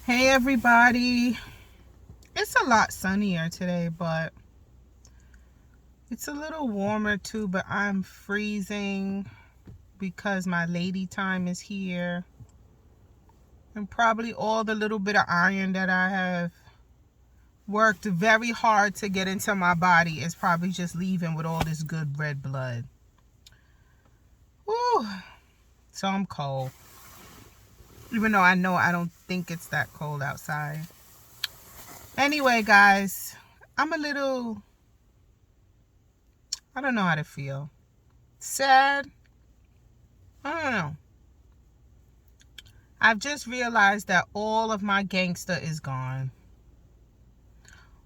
Hey everybody. It's a lot sunnier today, but it's a little warmer too, but I'm freezing because my lady time is here. And probably all the little bit of iron that I have worked very hard to get into my body is probably just leaving with all this good red blood. Woo. So I'm cold. Even though I don't think it's that cold outside. Anyway, guys, I'm a little, I don't know how to feel. Sad. I don't know. I've just realized that all of my gangsta is gone.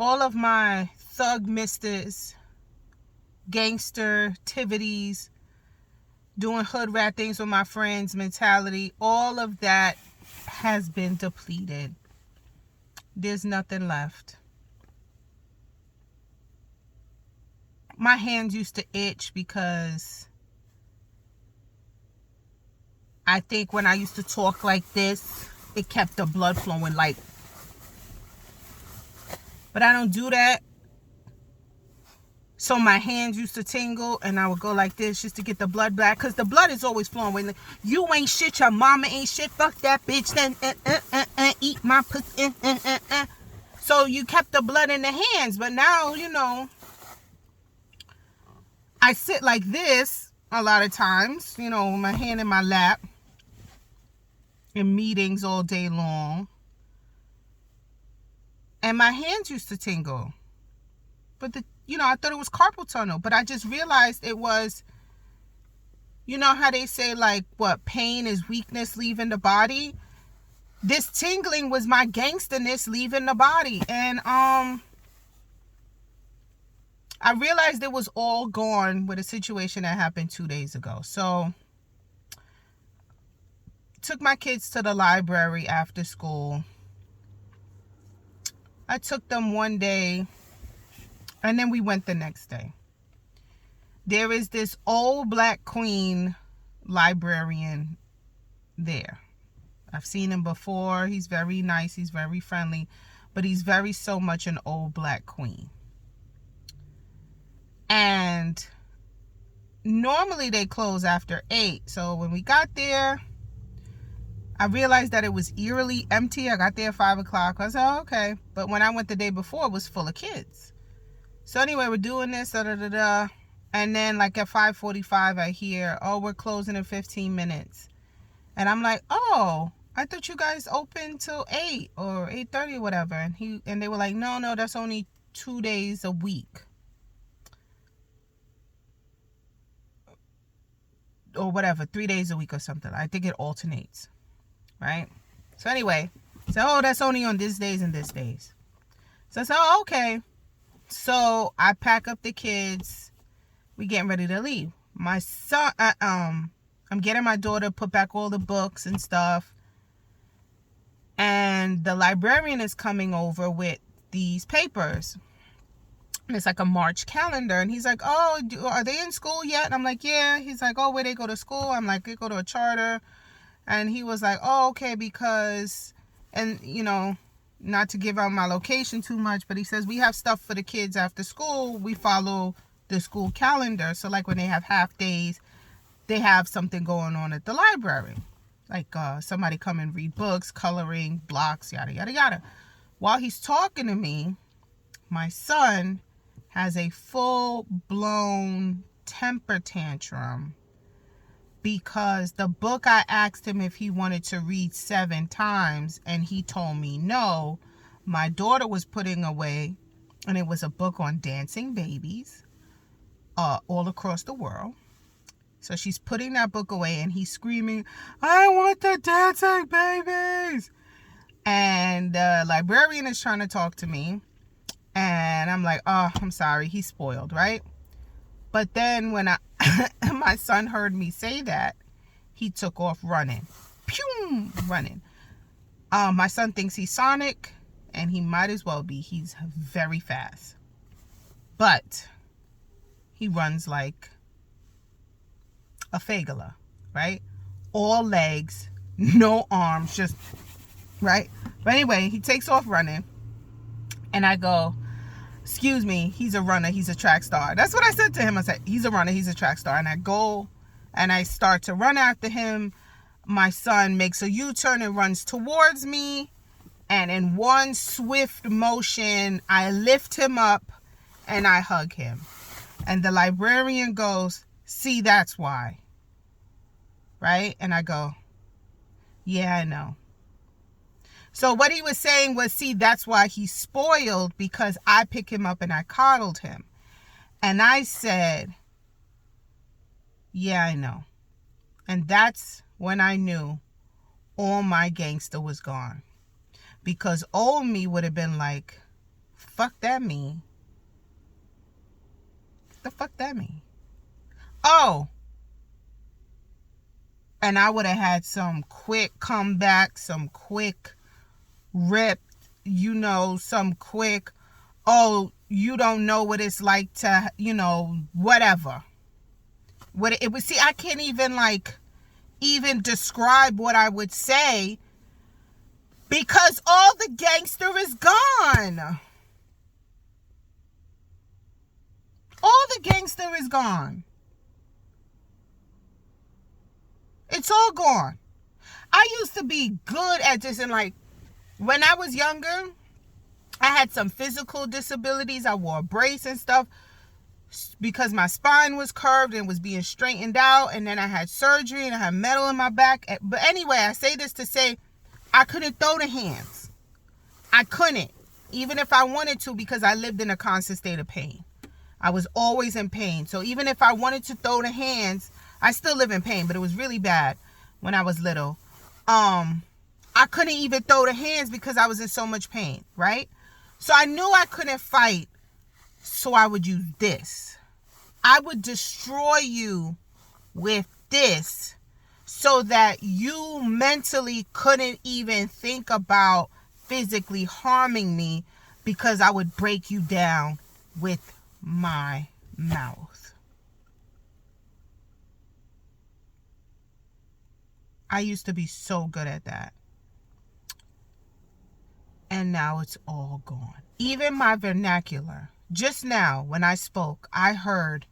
All of my thug misters, gangster activities, doing hood rat things with my friends mentality, all of that has been depleted. There's nothing left. My hands used to itch because I think when I used to talk like this, it kept the blood flowing like. But I don't do that. So my hands used to tingle and I would go like this just to get the blood back. Because the blood is always flowing. When you ain't shit, your mama ain't shit. Fuck that bitch. Then eat my pussy. So you kept the blood in the hands. But now, I sit like this a lot of times. With my hand in my lap. In meetings all day long. And my hands used to tingle. But I thought it was carpal tunnel, but I just realized it was, how they say like what pain is weakness leaving the body. This tingling was my gangsterness leaving the body. And I realized it was all gone with a situation that happened 2 days ago. So took my kids to the library after school. I took them one day and then we went the next day. There is this old black queen librarian there. I've seen him before. He's very nice. He's very friendly. But he's very so much an old black queen. And normally they close after 8. So when we got there, I realized that it was eerily empty. I got there at 5 o'clock. I said, oh, okay. But when I went the day before, it was full of kids. So anyway, we're doing this, and then like at 5:45, I hear, oh, we're closing in 15 minutes. And I'm like, oh, I thought you guys opened till 8 or 8:30 or whatever. And they were like, no, that's only 2 days a week. Or whatever, 3 days a week or something. I think it alternates, right? So anyway, that's only on these days and these days. So I said, oh, okay. So I pack up the kids. We getting ready to leave. My son, I'm getting my daughter put back all the books and stuff. And the librarian is coming over with these papers. And it's like a March calendar. And he's like, oh, are they in school yet? And I'm like, yeah. He's like, oh, where they go to school? I'm like, they go to a charter. And he was like, oh, okay, because, and not to give out my location too much, but he says we have stuff for the kids after school. We follow the school calendar. So like when they have half days, they have something going on at the library. Like somebody come and read books, coloring, blocks, yada, yada, yada. While he's talking to me, my son has a full-blown temper tantrum because the book I asked him if he wanted to read 7 times and he told me no, my daughter was putting away, and it was a book on dancing babies all across the world. So she's putting that book away and he's screaming, I want the dancing babies. And the librarian is trying to talk to me. And I'm like, oh, I'm sorry. He's spoiled, right? But then when my son heard me say that, he took off running. Pew! Running. My son thinks he's Sonic, and he might as well be. He's very fast. But he runs like a fagula, right? All legs, no arms, just, right? But anyway, he takes off running. And I go, excuse me, he's a runner, he's a track star. That's what I said to him. I said, he's a runner, he's a track star. And I go and I start to run after him. My son makes a U-turn and runs towards me. And in one swift motion, I lift him up and I hug him. And the librarian goes, see, that's why. Right? And I go, yeah, I know. So what he was saying was, see, that's why he's spoiled, because I pick him up and I coddled him. And I said, yeah, I know. And that's when I knew all my gangster was gone. Because old me would have been like, fuck that mean. The fuck that mean? Oh. And I would have had some quick comeback, some quick rip, some quick, oh, you don't know what it's like to, whatever. What it would, see, I can't even describe what I would say, because all the gangster is gone. All the gangster is gone. It's all gone. I used to be good at this, and when I was younger, I had some physical disabilities. I wore a brace and stuff because my spine was curved and was being straightened out. And then I had surgery and I had metal in my back. But anyway, I say this to say I couldn't throw the hands. I couldn't, even if I wanted to, because I lived in a constant state of pain. I was always in pain. So even if I wanted to throw the hands, I still live in pain, but it was really bad when I was little. I couldn't even throw the hands because I was in so much pain, right? So I knew I couldn't fight, so I would use this. I would destroy you with this so that you mentally couldn't even think about physically harming me, because I would break you down with my mouth. I used to be so good at that. And now it's all gone. Even my vernacular. Just now, when I spoke, I heard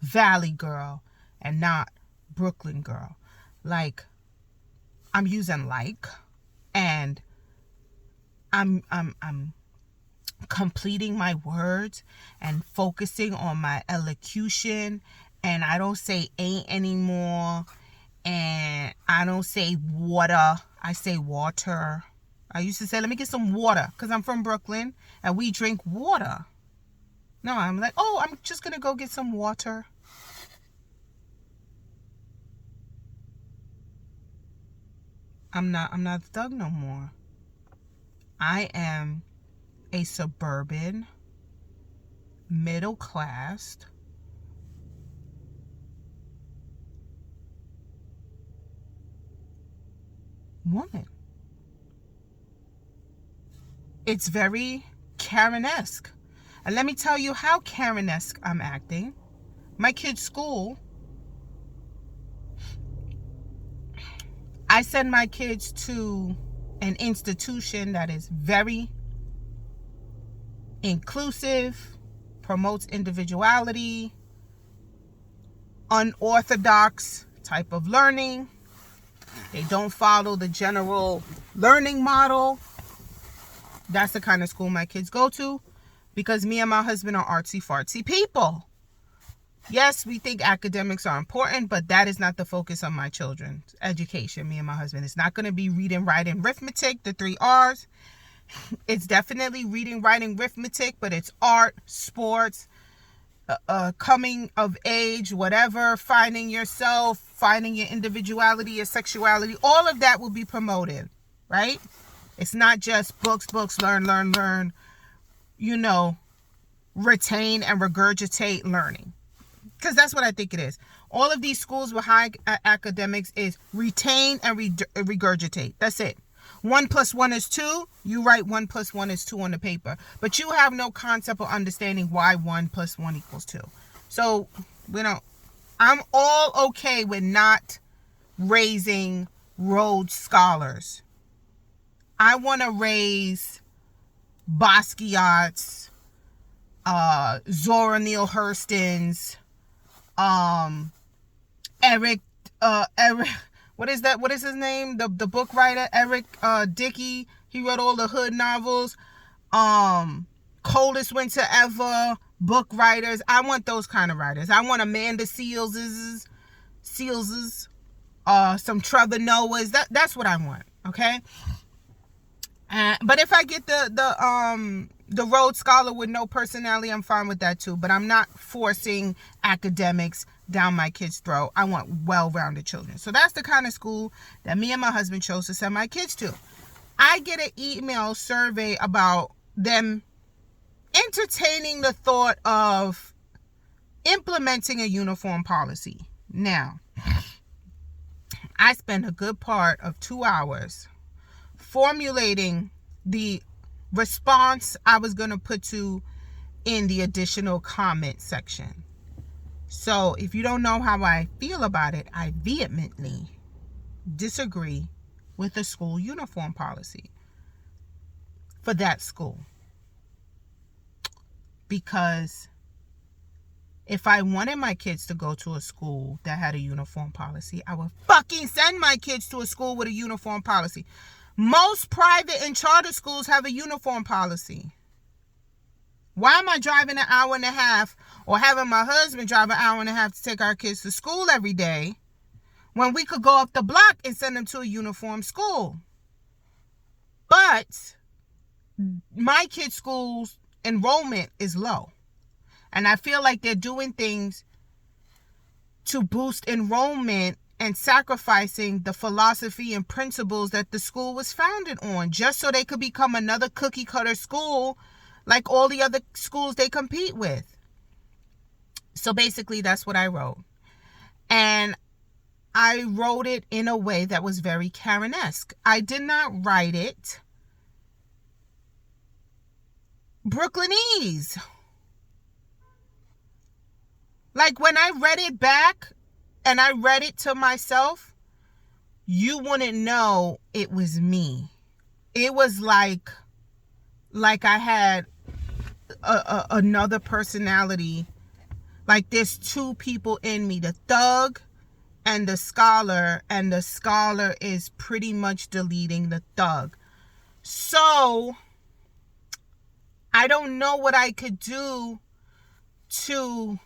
Valley Girl and not Brooklyn Girl. I'm using and I'm completing my words and focusing on my elocution, and I don't say ain't anymore, and I don't say water, I say water. I used to say, let me get some water, because I'm from Brooklyn and we drink water. No, I'm like, oh, I'm just gonna go get some water. I'm not a thug no more. I am a suburban, middle class woman. It's very Karen-esque. And let me tell you how Karen-esque I'm acting. My kids' school, I send my kids to an institution that is very inclusive, promotes individuality, unorthodox type of learning. They don't follow the general learning model. That's the kind of school my kids go to, because me and my husband are artsy-fartsy people. Yes, we think academics are important, but that is not the focus of my children's education, me and my husband. It's not going to be reading, writing, arithmetic, the 3 R's. It's definitely reading, writing, arithmetic, but it's art, sports, coming of age, whatever, finding yourself, finding your individuality, your sexuality. All of that will be promoted, right? It's not just books, learn, retain and regurgitate learning. Because that's what I think it is. All of these schools with high academics is retain and regurgitate. That's it. 1 + 1 is 2. You write 1 + 1 is 2 on the paper. But you have no concept or understanding why 1 + 1 = 2. So, I'm all okay with not raising Rhodes Scholars. I want to raise Basquiat's, Zora Neale Hurston's, Eric, what is that? What is his name? The book writer, Eric Dickey. He wrote all the hood novels. Coldest Winter Ever, book writers. I want those kind of writers. I want Amanda Seals's, some Trevor Noah's. That's what I want. Okay. But if I get the Rhodes Scholar with no personality, I'm fine with that too. But I'm not forcing academics down my kids' throat. I want well-rounded children. So that's the kind of school that me and my husband chose to send my kids to. I get an email survey about them entertaining the thought of implementing a uniform policy. Now, I spent a good part of 2 hours formulating the response I was going to put to in the additional comment section. So if you don't know how I feel about it, I vehemently disagree with the school uniform policy for that school. Because if I wanted my kids to go to a school that had a uniform policy, I would fucking send my kids to a school with a uniform policy. Most private and charter schools have a uniform policy. Why am I driving an hour and a half or having my husband drive an hour and a half to take our kids to school every day when we could go up the block and send them to a uniform school? But my kids' school's enrollment is low. And I feel like they're doing things to boost enrollment and sacrificing the philosophy and principles that the school was founded on, just so they could become another cookie cutter school like all the other schools they compete with. So basically that's what I wrote. And I wrote it in a way that was very Karen-esque. I did not write it Brooklynese. Like when I read it back and I read it to myself, you wouldn't know it was me. It was like I had another personality. Like there's two people in me, the thug and the scholar is pretty much deleting the thug. So I don't know what I could do to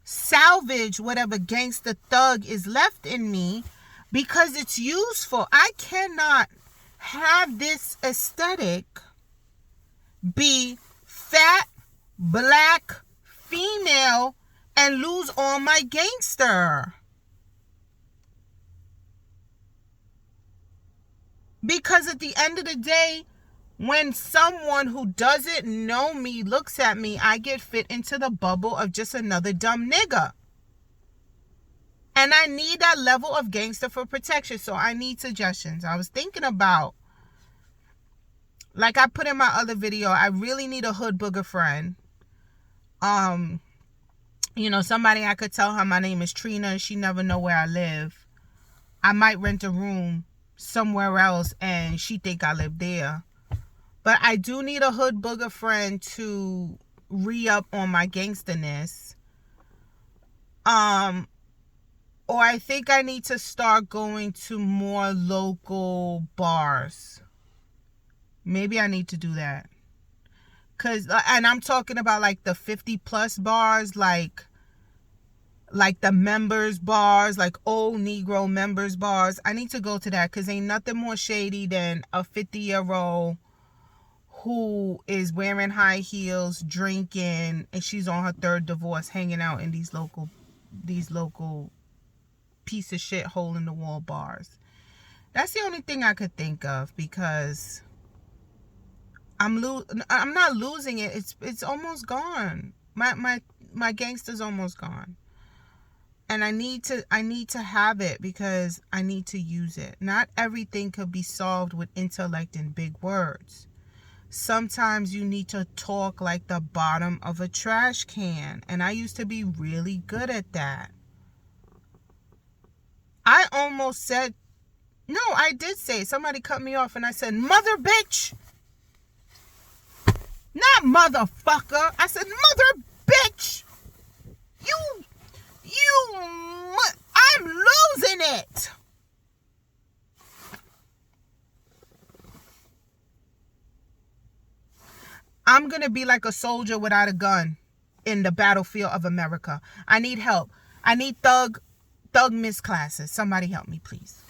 salvage whatever gangster thug is left in me, because it's useful. I cannot have this aesthetic be fat, black, female, and lose all my gangster. Because at the end of the day, when someone who doesn't know me looks at me, I get fit into the bubble of just another dumb nigga. And I need that level of gangster for protection. So I need suggestions. I was thinking about, like I put in my other video, I really need a hood booger friend. Somebody I could tell her my name is Trina and she never know where I live. I might rent a room somewhere else and she think I live there. But I do need a hood booger friend to re-up on my gangsterness. Or I think I need to start going to more local bars. Maybe I need to do that. And I'm talking about like the 50 plus bars, like the members bars, like old Negro members bars. I need to go to that because ain't nothing more shady than a 50-year-old who is wearing high heels, drinking, and she's on her third divorce, hanging out in these local piece of shit hole in the wall bars. That's the only thing I could think of, because I'm not losing it. It's almost gone. My gangster's almost gone. And I need to have it because I need to use it. Not everything could be solved with intellect and big words. Sometimes you need to talk like the bottom of a trash can. And I used to be really good at that. I almost said No, I did say it. Somebody cut me off and I said, mother bitch. Not motherfucker. I said, mother bitch. I'm losing it. I'm going to be like a soldier without a gun in the battlefield of America. I need help. I need thug miss classes. Somebody help me, please.